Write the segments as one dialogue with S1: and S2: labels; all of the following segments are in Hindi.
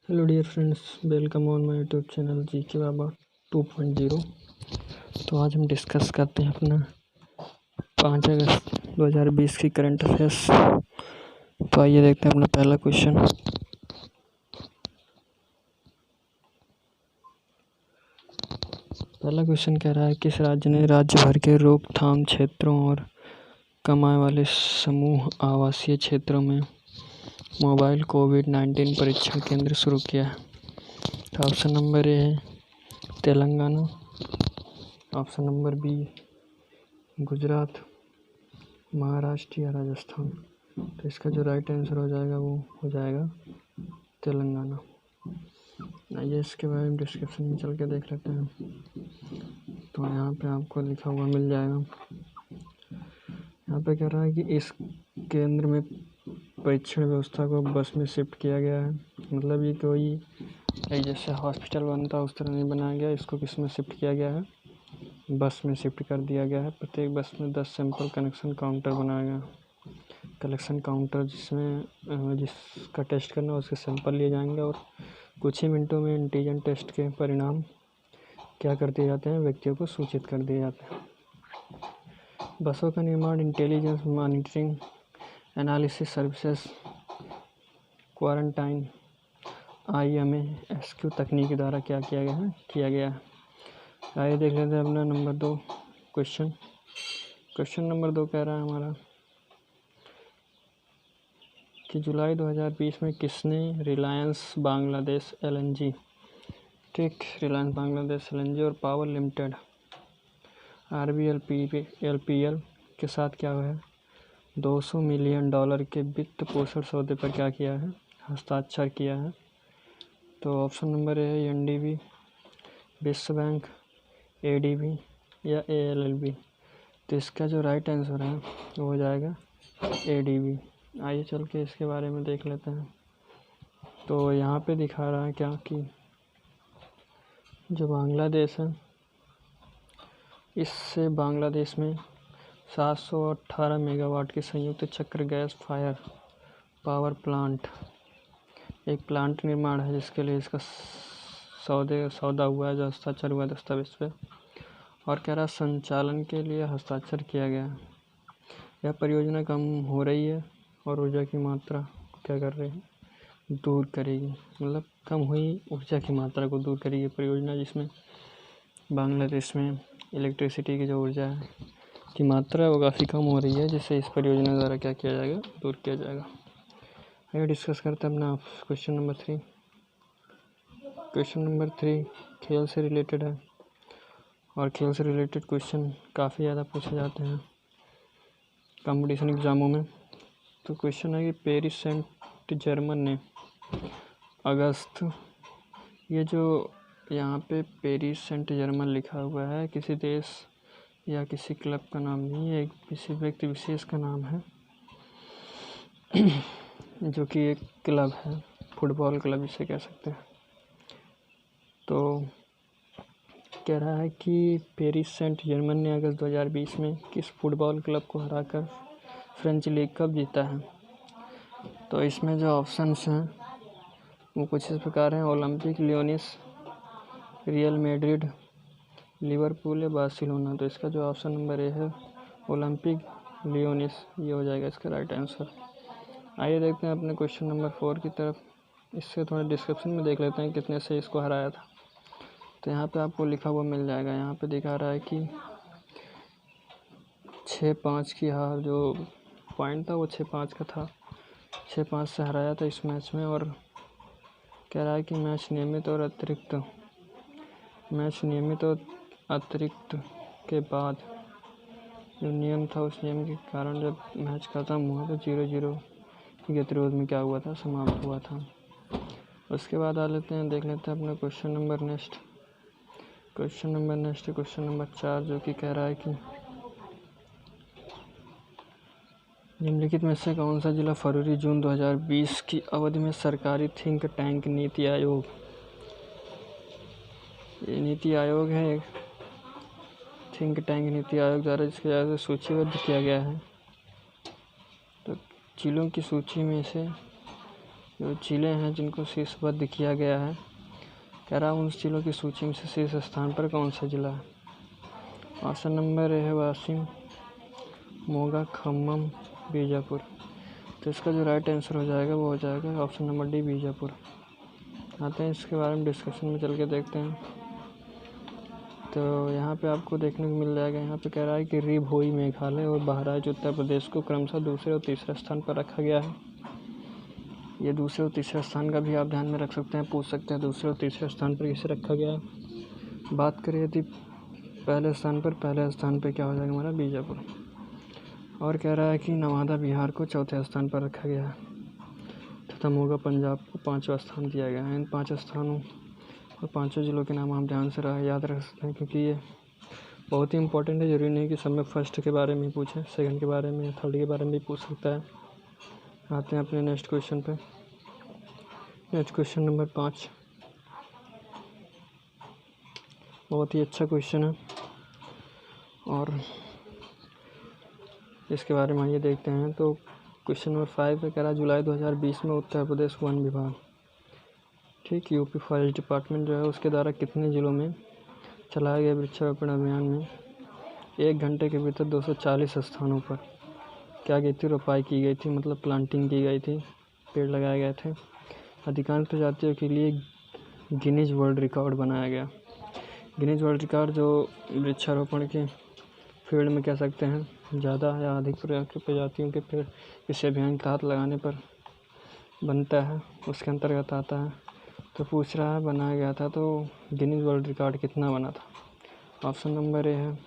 S1: Hello dear friends, welcome on my YouTube channel GK Baba 2.0। तो आज हम डिस्कस करते हैं अपना 5 अगस्त 2020 की करंट अफेयर्स। तो आइए देखते हैं अपना पहला क्वेश्चन। पहला क्वेश्चन कह रहा है, किस राज्य ने राज्य भर के रोकथाम क्षेत्रों और कम आय वाले समूह आवासीय क्षेत्रों में मोबाइल कोविड-19 परीक्षण केंद्र शुरू किया है? तो ऑप्शन नंबर ए है Telangana, option number B Gujarat, Maharashtra या राजस्थान। तो इसका जो राइट आंसर हो जाएगा वो हो जाएगा तेलंगाना। आइए इसके बारे में डिस्क्रिप्शन में चल के देख लेते हैं। तो यहाँ पे आपको लिखा हुआ मिल जाएगा। यहाँ पे कह रहा है कि इस केंद्र में परीक्षण व्यवस्था को बस में शिफ्ट किया गया है। मतलब ये कोई एक जैसे हॉस्पिटल बनता है उस तरह नहीं बनाया गया, इसको किस में शिफ्ट किया गया है? बस में शिफ्ट कर दिया गया है। प्रत्येक बस में 10 सैंपल कलेक्शन काउंटर बनाया गया। कलेक्शन काउंटर जिसमें जिसका टेस्ट करना है उसके सैंपल लिए जाएंगे और कुछ ही मिनटों में एंटीजन टेस्ट के परिणाम क्या कर दिए जाते हैं, व्यक्तियों को सूचित कर दिए जाते हैं। बसों का निर्माण intelligence monitoring analysis services quarantine IMASQ तकनीक द्वारा क्या किया गया है। आइए देख लेते हैं अपना नंबर 2 क्वेश्चन। क्वेश्चन नंबर 2 कह रहा है हमारा कि जुलाई 2020 में किसने रिलायंस बांग्लादेश LNG और पावर लिमिटेड RBLPL के साथ क्या हुआ है, $200 मिलियन के वित्त पोषण सौदे पर क्या किया है, हस्ताक्षर किया है? तो ऑप्शन नंबर ए है NDB, विश्व बैंक, ADB या ALLB। तो इसका जो राइट आंसर है वो हो जाएगा ADB। आइए चल के इसके बारे में देख लेते हैं। तो यहाँ पे दिखा रहा है क्या कि जो बांग्लादेश है, इससे बांग्लादेश में 718 मेगावाट की संयुक्त चक्र गैस फायर पावर प्लांट एक प्लांट निर्माण है, जिसके लिए इसका सौदा हुआ है, जो हस्ताक्षर हुआ है दस्तावेज पे। और कह रहा संचालन के लिए हस्ताक्षर किया गया है। यह परियोजना कम हो रही है और ऊर्जा की मात्रा को क्या कर रहे हैं, दूर करेगी। मतलब कम हुई ऊर्जा की मात्रा को दूर करेगी परियोजना, जिसमें बांग्लादेश में इलेक्ट्रिसिटी की जो ऊर्जा है की मात्रा वो काफ़ी कम हो रही है, जिससे इस परियोजना द्वारा क्या किया जाएगा, दूर किया जाएगा। आइए डिस्कस करते हैं अपना क्वेश्चन नंबर 3। क्वेश्चन नंबर 3 खेल से रिलेटेड है और खेल से रिलेटेड क्वेश्चन काफ़ी ज़्यादा पूछे जाते हैं कंपटीशन एग्ज़ामों में। तो क्वेश्चन है कि पेरिस सेंट जर्मन ने अगस्त, ये जो यहाँ पे पेरिस सेंट जर्मन लिखा हुआ है किसी देश या किसी क्लब का नाम नहीं है, एक किसी व्यक्ति विशेष का नाम है जो कि एक क्लब है, फुटबॉल क्लब इसे कह सकते हैं। तो कह रहा है कि पेरिस सेंट जर्मन ने अगस्त 2020 में किस फुटबॉल क्लब को हराकर फ्रेंच लीग कप जीता है? तो इसमें जो ऑप्शंस हैं वो कुछ इस प्रकार हैं: ओलंपिक लियोनिस, रियल मैड्रिड, लिवरपूल या बार्सिलोना। तो इसका जो ऑप्शन नंबर ए है ओलंपिक लियोनिस, ये हो जाएगा इसका राइट आंसर। आइए देखते हैं अपने क्वेश्चन नंबर 4 की तरफ। इससे थोड़ा डिस्क्रिप्शन में देख लेते हैं कितने से इसको हराया था। तो यहाँ पे आपको लिखा हुआ मिल जाएगा। यहाँ पे दिखा रहा है कि 6-5 की हार, जो पॉइंट था वो 6-5 का था, 6-5 से हराया था इस मैच में। और कह रहा है कि मैच नियमित और अतिरिक्त के बाद जो नियम था उस नियम के कारण जब मैच खत्म हुआ तो 0-0 की गतिरोध में क्या हुआ था, समाप्त हुआ था। उसके बाद आ लेते हैं, देख लेते हैं अपना question number next. Question number 4, जो कि कह रहा है कि निम्नलिखित में से कौन सा जिला फरवरी-जून 2020 की अवधि में सरकारी थिंक टैंक नीति आयोग, ये नीति आयोग है एक थिंक टैंक नीति आयोग द्वारा जिसके द्वारा सूचीबद्ध किया गया है। तो जिलों की सूची में से जो जिले हैं जिनको शीर्षबद्ध किया गया है, कह रहा उन जिलों की सूची में से शीर्ष स्थान पर कौन सा जिला है। ऑप्शन नंबर ए है वाशिम, मोगा, खम्मम, बीजापुर। तो इसका जो राइट आंसर हो जाएगा वो हो जाएगा ऑप्शन नंबर डी, बीजापुर। आते हैं इसके बारे में डिस्कशन में चल के देखते हैं। तो यहाँ पे आपको देखने को मिल जाएगा, यहाँ पे कह रहा है कि री भोई मेघालय और बहराइच उत्तर प्रदेश को क्रमशः दूसरे और तीसरे स्थान पर रखा गया है। ये दूसरे और तीसरे स्थान का भी आप ध्यान में रख सकते हैं, पूछ सकते हैं दूसरे और तीसरे स्थान पर किसे रखा गया है। बात करें यदि पहले स्थान पर क्या हो जाएगा हमारा, बीजापुर। और कह रहा है कि नवादा बिहार को चौथे स्थान पर रखा गया है तथा मोगा पंजाब को 5वां स्थान दिया गया है। इन 5 स्थानों और 5 जिलों के नाम आप ध्यान से याद रख सकते हैं, क्योंकि ये बहुत ही इंपॉर्टेंट है। ज़रूरी नहीं कि सब में फर्स्ट के बारे में ही पूछे, सेकंड के बारे में, थर्ड के बारे में भी पूछ सकता है। आते हैं अपने नेक्स्ट क्वेश्चन पे। नेक्स्ट क्वेश्चन नंबर 5 बहुत ही अच्छा क्वेश्चन है और इसके बारे में आइए देखते हैं। तो क्वेश्चन नंबर 5 है, कह रहा जुलाई 2020 में उत्तर प्रदेश वन विभाग, ठीक, यूपी फॉरेस्ट डिपार्टमेंट जो है उसके द्वारा कितने ज़िलों में चलाए गए वृक्षारोपण अभियान में 1 घंटे के भीतर 240 स्थानों पर क्या की थी, रोपाई की गई थी, मतलब प्लांटिंग की गई थी, पेड़ लगाए गए थे। अधिकांश प्रजातियों के लिए गिनीज वर्ल्ड रिकॉर्ड बनाया गया। गिनीज वर्ल्ड रिकॉर्ड जो वृक्षारोपण के फील्ड में कह सकते हैं ज़्यादा या अधिक प्रजातियों के पेड़ इस अभियान के तहत लगाने पर बनता है, उसके अंतर्गत आता है। तो पूछ रहा है बनाया गया था, तो गिनीज वर्ल्ड रिकॉर्ड कितना बना था। ऑप्शन नंबर ए है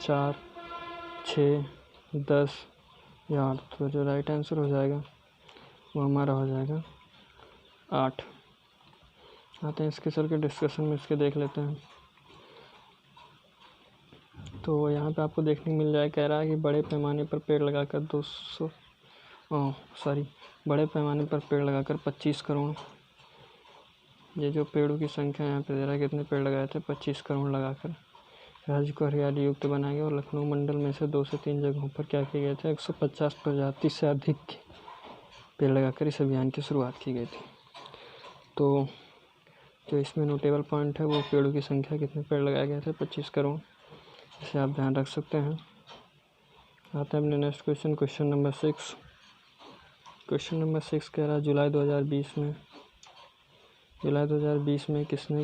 S1: 4, 6, 10 या 8। तो जो राइट आंसर हो जाएगा वो हमारा हो जाएगा 8। आते हैं इसके चल के डिस्कशन में इसके देख लेते हैं। तो यहाँ पे आपको देखने को मिल जाए, कह रहा है कि बड़े पैमाने पर पेड़ लगाकर 25 करोड़, ये जो पेड़ों की संख्या यहाँ पे दे रहा है कितने पेड़ लगाए थे, 25 करोड़ लगाकर राज्य को हरियाली युक्त बनाया गया। और लखनऊ मंडल में से 2 से 3 जगहों पर क्या किए गए थे, 150 प्रजाति से अधिक पेड़ लगाकर इस अभियान की शुरुआत की गई थी। तो जो इसमें नोटेबल पॉइंट है वो पेड़ों की संख्या, कितने पेड़ लगाए गए थे, 25 करोड़, इसे आप ध्यान रख सकते हैं। आते हैं अपने next question, question number 6। Question number 6 कह रहा है जुलाई 2020 में किसने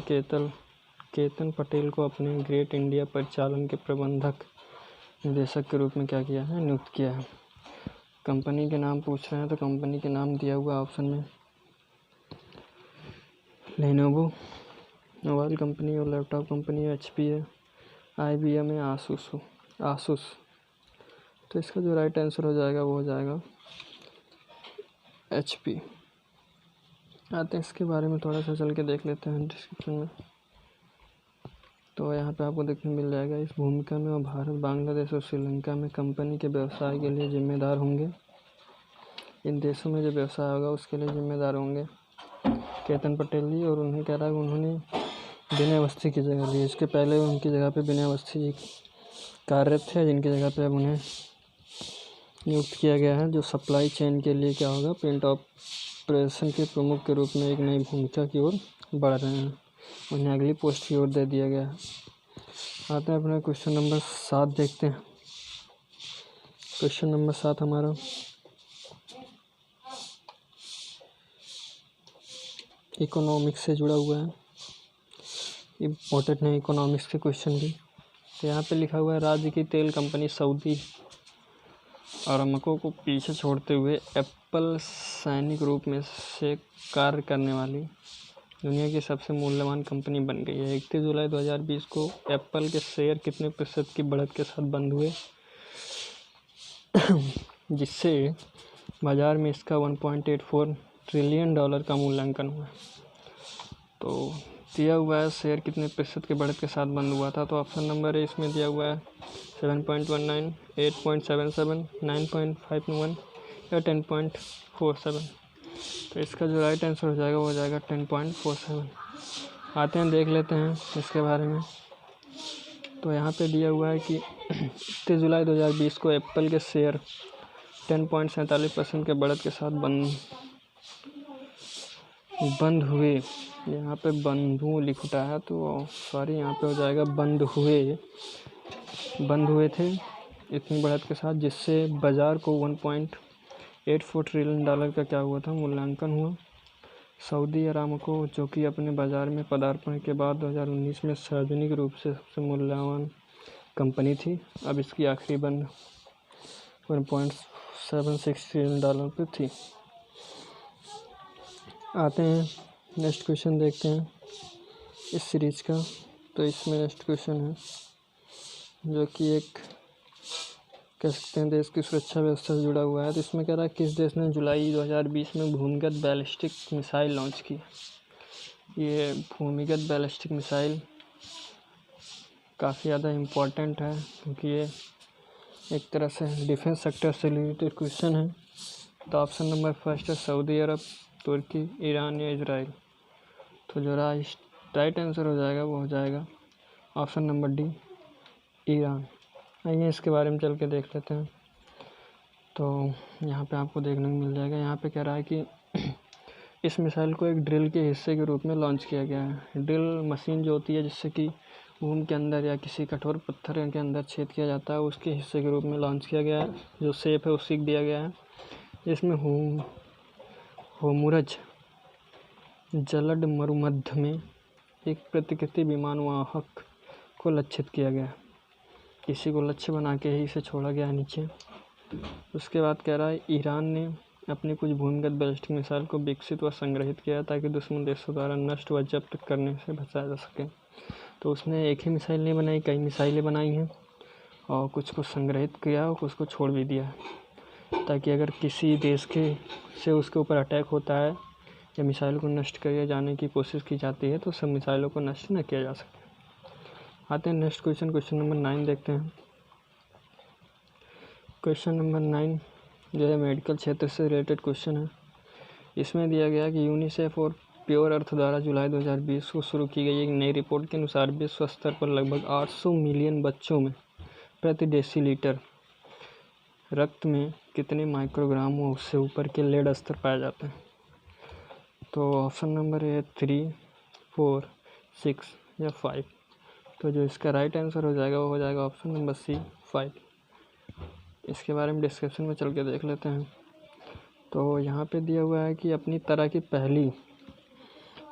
S1: केतन पटेल को अपने ग्रेट इंडिया परिचालन के प्रबंधक निदेशक के रूप में क्या किया है, नियुक्त किया है। कंपनी के नाम पूछ रहे हैं, तो कंपनी के नाम दिया हुआ ऑप्शन में लेनोवो मोबाइल कंपनी और लैपटॉप कंपनी है, HP है, IBM है, आसूस। तो इसका जो राइट आंसर हो जाएगा वो हो जाएगा HP। आते हैं इसके बारे में थोड़ा सा चल के देख लेते हैं डिस्क्रिप्शन में। तो यहाँ पे आपको देखने मिल जाएगा, इस भूमिका में वो भारत, बांग्लादेश और श्रीलंका में कंपनी के व्यवसाय के लिए जिम्मेदार होंगे। इन देशों में जो व्यवसाय होगा उसके लिए जिम्मेदार होंगे केतन पटेल जी। और उन्हें कह रहा है उन्होंने विनय अवस्थी की जगह ली। इसके पहले उनकी जगह पे विनय अवस्थी जी कार्यरत थे, जिनकी जगह पे अब उन्हें नियुक्त किया गया है, जो सप्लाई चेन के लिए क्या होगा, प्रिंट ऑपरेशन के प्रमुख के रूप में एक नई भूमिका की ओर बढ़ रहे हैं। उन्हें अगली पोस्ट की ओर दे दिया गया है। आते हैं अपना क्वेश्चन नंबर 7 देखते हैं। क्वेश्चन नंबर 7 हमारा इकोनॉमिक्स से जुड़ा हुआ है, इम्पोर्टेंट है इकोनॉमिक्स के क्वेश्चन भी। तो यहाँ पे लिखा हुआ है, राज्य की तेल कंपनी सऊदी अरामको को पीछे छोड़ते हुए एप्पल सैनिक रूप में से कार्य करने वाली दुनिया की सबसे मूल्यवान कंपनी बन गई है। 31 जुलाई 2020 को एप्पल के शेयर कितने प्रतिशत की बढ़त के साथ बंद हुए, जिससे बाज़ार में इसका $1.84 ट्रिलियन का मूल्यांकन हुआ। तो दिया हुआ है शेयर कितने प्रतिशत के बढ़त के साथ बंद हुआ था। तो ऑप्शन नंबर ए इसमें दिया हुआ है 7.19, 8.77, 9.51 या 10.47। तो इसका जो राइट आंसर हो जाएगा वो हो जाएगा 10.47। आते हैं देख लेते हैं इसके बारे में। तो यहाँ पे दिया हुआ है कि 31 जुलाई 2020 को एप्पल के शेयर 10.47% के बढ़त के साथ बंद हुए, यहाँ पे बंधु लिख उठा है तो सॉरी, यहाँ पे हो जाएगा बंद हुए थे इतनी बढ़त के साथ, जिससे बाज़ार को 1.84 ट्रिलियन डॉलर का क्या हुआ था, मूल्यांकन हुआ। सऊदी अरामको, जो कि अपने बाज़ार में पदार्पण के बाद 2019 में सार्वजनिक रूप से सबसे मूल्यवान कंपनी थी। अब इसकी आखिरी बंद 1.76 ट्रिलियन डॉलर पर थी। आते हैं नेक्स्ट क्वेश्चन देखते हैं इस सीरीज का। तो इसमें नेक्स्ट क्वेश्चन है जो कि एक कह सकते हैं देश की सुरक्षा व्यवस्था से जुड़ा हुआ है। तो इसमें कह रहा है किस देश ने जुलाई 2020 में भूमिगत बैलिस्टिक मिसाइल लॉन्च की। ये भूमिगत बैलिस्टिक मिसाइल काफ़ी ज़्यादा इम्पोर्टेंट है, क्योंकि ये एक तरह से डिफेंस सेक्टर से रिलेटेड क्वेश्चन है। तो ऑप्शन नंबर फर्स्ट है सऊदी अरब, तुर्की, ईरान या इजराइल। तो जो राइट आंसर हो जाएगा वो हो जाएगा ऑप्शन नंबर डी, ईरान। आइए इसके बारे में चल के देख लेते हैं। तो यहाँ पे आपको देखने को मिल जाएगा, यहाँ पे कह रहा है कि इस मिसाइल को एक ड्रिल के हिस्से के रूप में लॉन्च किया गया है। ड्रिल मशीन जो होती है जिससे कि भूमि के अंदर या किसी कठोर पत्थर के अंदर छेद किया जाता है, उसके हिस्से के रूप में लॉन्च किया गया है। जो शेप है उसी दिया गया है। इसमें होर्मुज़ जलद मरुमध्य में एक प्रतिकृति विमान वाहक को लक्षित किया गया। इसी को लक्ष्य बना के ही इसे छोड़ा गया नीचे। उसके बाद कह रहा है ईरान ने अपनी कुछ भूमिगत बैलिस्टिक मिसाइल को विकसित व संग्रहित किया ताकि दुश्मन देशों द्वारा नष्ट व जब्त करने से बचाया जा सके। तो उसने एक ही मिसाइल नहीं बनाई, कई मिसाइलें बनाई हैं और कुछ को संग्रहित किया और कुछ को छोड़ भी दिया, ताकि अगर किसी देश से उसके ऊपर अटैक होता है या मिसाइल को नष्ट किए जाने की कोशिश की जाती है तो सब मिसाइलों को नष्ट न किया जा सके। आते हैं नेक्स्ट क्वेश्चन नंबर 9 देखते हैं। क्वेश्चन नंबर 9 जो है मेडिकल क्षेत्र से रिलेटेड क्वेश्चन है। इसमें दिया गया कि यूनिसेफ और प्योर अर्थ द्वारा जुलाई 2020 को शुरू की गई एक नई रिपोर्ट के अनुसार विश्व स्तर पर लगभग 800 मिलियन बच्चों में प्रति डेसीलीटर रक्त में कितने माइक्रोग्राम व उससे ऊपर के लेड स्तर पाए जाते हैं। तो ऑप्शन नंबर है 3, 4, 6 या 5। तो जो इसका राइट आंसर हो जाएगा वो हो जाएगा ऑप्शन नंबर सी, 5। इसके बारे में डिस्क्रिप्शन में चल के देख लेते हैं। तो यहाँ पे दिया हुआ है कि अपनी तरह की पहली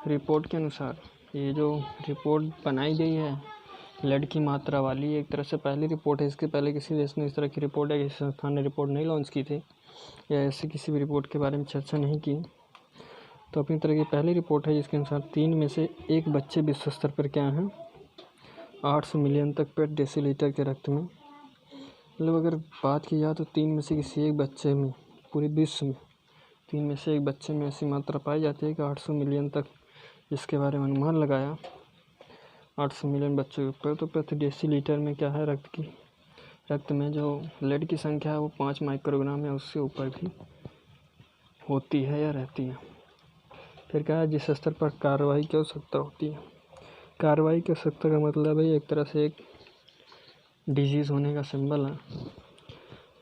S1: रिपोर्ट के अनुसार ये जो रिपोर्ट बनाई गई है लेड की मात्रा वाली, एक तरह से पहली रिपोर्ट है। इसके पहले किसी देश ने इस तरह की रिपोर्ट या किसी संस्थान ने रिपोर्ट नहीं लॉन्च की थी या ऐसे किसी भी रिपोर्ट के बारे में चर्चा नहीं की। तो अपनी तरह की पहली रिपोर्ट है जिसके अनुसार 3 में से 1 बच्चे विश्व स्तर पर क्या हैं 800 मिलियन तक प्रति डेसीलीटर के रक्त में। मतलब अगर बात की जाए तो 3 में से किसी एक बच्चे में, पूरे विश्व में 3 में से 1 बच्चे में ऐसी मात्रा पाई जाती है कि 800 मिलियन तक, जिसके बारे में अनुमान लगाया 800 मिलियन बच्चों के ऊपर। तो प्रति डेसीलीटर में क्या है रक्त में जो लेड की संख्या है वो 5 माइक्रोग्राम या उससे ऊपर भी होती है या रहती है। फिर क्या है जिस स्तर पर कार्रवाई की आवश्यकता होती है। कार्रवाई की आवश्यकता का मतलब है एक तरह से एक डिजीज़ होने का सिंबल है।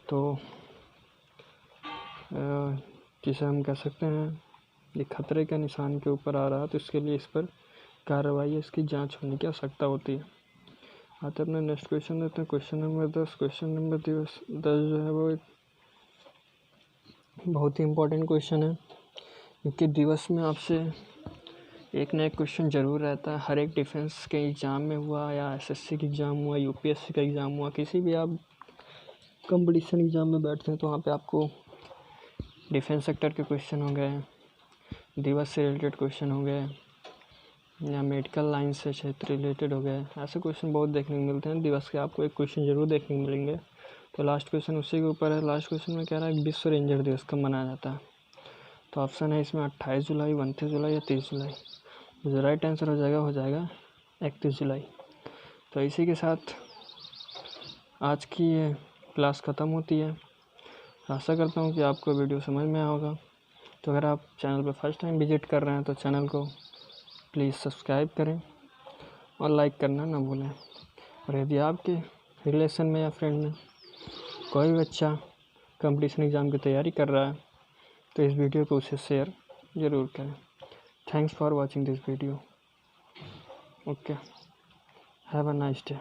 S1: तो जिसे हम कह सकते हैं ये खतरे के निशान के ऊपर आ रहा है, तो इसके लिए इस पर कार्रवाई, इसकी जांच होने की आवश्यकता होती है। आते अपने नेक्स्ट क्वेश्चन देते हैं, क्वेश्चन नंबर 10। क्वेश्चन नंबर 10 जो है वो एक बहुत ही इम्पोर्टेंट क्वेश्चन है, क्योंकि दिवस में आपसे एक ना एक क्वेश्चन ज़रूर रहता है। हर एक डिफेंस के एग्ज़ाम में हुआ या एसएससी का एग्ज़ाम हुआ, यूपीएससी का एग्ज़ाम हुआ, किसी भी आप कंपटीशन एग्ज़ाम में बैठते हैं तो वहाँ पे आपको डिफेंस सेक्टर के क्वेश्चन हो गए, दिवस से रिलेटेड क्वेश्चन हो गए या मेडिकल लाइन से क्षेत्र रिलेटेड हो गए। ऐसे क्वेश्चन बहुत देखने को मिलते हैं। दिवस के आपको एक क्वेश्चन ज़रूर देखने को मिलेंगे। तो लास्ट क्वेश्चन उसी के ऊपर है। लास्ट क्वेश्चन में कह रहा है विश्व रेंजर दिवस कब मनाया जाता है। तो ऑप्शन है इसमें 28 जुलाई, 29 जुलाई या 30 जुलाई। जो राइट आंसर हो जाएगा 31 जुलाई। तो इसी के साथ आज की ये क्लास ख़त्म होती है। आशा करता हूँ कि आपको वीडियो समझ में आया होगा। तो अगर आप चैनल पर फर्स्ट टाइम विजिट कर रहे हैं तो चैनल को प्लीज़ सब्सक्राइब करें और लाइक करना ना भूलें। और यदि आपके रिलेशन में या फ्रेंड में कोई भी बच्चा कंपटीशन एग्ज़ाम की तैयारी कर रहा है तो इस वीडियो को उसे शेयर ज़रूर करें। Thanks for watching this video. Okay. Have a nice day.